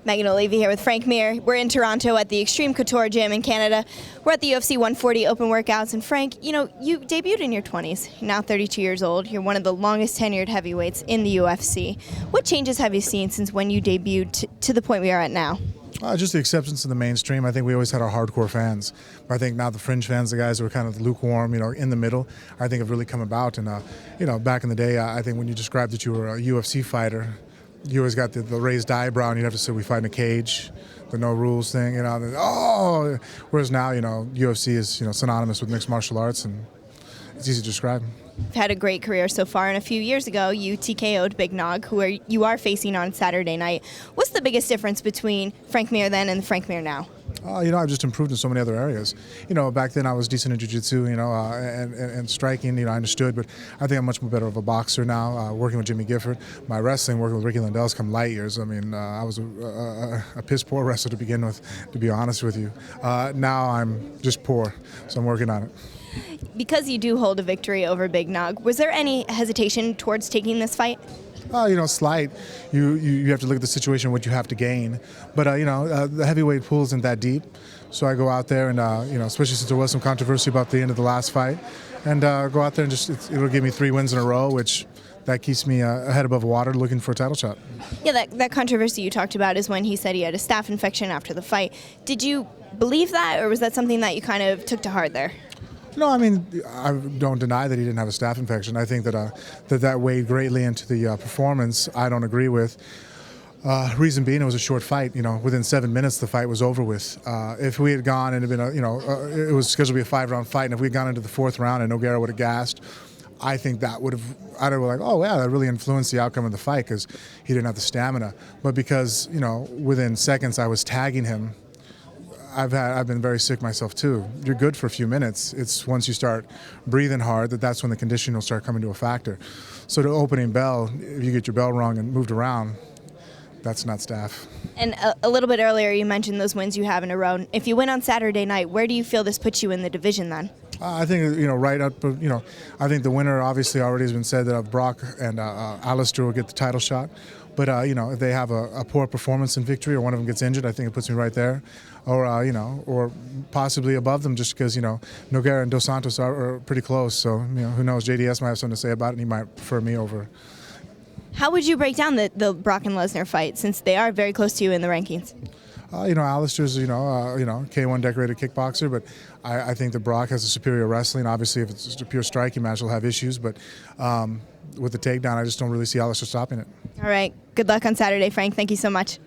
Megan O'Leary here with Frank Mir. We're in Toronto at the Extreme Couture Gym in Canada. We're at the UFC 140 open workouts, and Frank, you debuted in your 20s. You're now 32 years old. You're one of the longest tenured heavyweights in the UFC. What changes have you seen since when you debuted to the point we are at now? Just the acceptance in the mainstream. I think we always had our hardcore fans. But I think now the fringe fans, the guys who are kind of lukewarm, in the middle, I think have really come about. And, back in the day, I think when you described that you were a UFC fighter, you always got the raised eyebrow, and you'd have to say, we fight in a cage, the no rules thing, Whereas now, UFC is, synonymous with mixed martial arts, and it's easy to describe. You've had a great career so far, and a few years ago, you TKO'd Big Nog, who you are facing on Saturday night. What's the biggest difference between Frank Mir then and Frank Mir now? I've just improved in so many other areas. Back then I was decent in jiu-jitsu, and striking, I understood, but I think I'm much more better of a boxer now, working with Jimmy Gifford. My wrestling, working with Ricky Lindell's come light years. I mean, I was a piss-poor wrestler to begin with, to be honest with you. Now I'm just poor, so I'm working on it. Because you do hold a victory over Big Nog, was there any hesitation towards taking this fight? Slight. You have to look at the situation, what you have to gain. But, the heavyweight pool isn't that deep. So I go out there and, especially since there was some controversy about the end of the last fight, and go out there and it'll give me 3 wins in a row, which that keeps me a head above water looking for a title shot. Yeah, that controversy you talked about is when he said he had a staph infection after the fight. Did you believe that, or was that something that you kind of took to heart there? No, I mean, I don't deny that he didn't have a staph infection. I think that weighed greatly into the performance. I don't agree with. Reason being, it was a short fight. Within 7 minutes, the fight was over with. If we had gone and it had been it was scheduled to be a 5-round fight, and if we had gone into the 4th round and Nogueira would have gassed, I think that would have, I'd have been like, oh yeah, that really influenced the outcome of the fight because he didn't have the stamina. But because, within seconds I was tagging him, I've been very sick myself too. You're good for a few minutes. It's once you start breathing hard that's when the conditioning will start coming to a factor. So the opening bell, if you get your bell wrong and moved around, that's not staph. And a little bit earlier you mentioned those wins you have in a row. If you win on Saturday night, where do you feel this puts you in the division then? I think, right up, I think the winner obviously already has been said that Brock and Alistair will get the title shot. But, if they have a poor performance in victory or one of them gets injured, I think it puts me right there. Or, or possibly above them just because, Nogueira and Dos Santos are pretty close. So, who knows, JDS might have something to say about it and he might prefer me over. How would you break down the Brock and Lesnar fight since they are very close to you in the rankings? Alistair's, K1 decorated kickboxer, but I think that Brock has a superior wrestling. Obviously, if it's just a pure striking match, he'll have issues, but with the takedown, I just don't really see Alistair stopping it. All right. Good luck on Saturday, Frank. Thank you so much.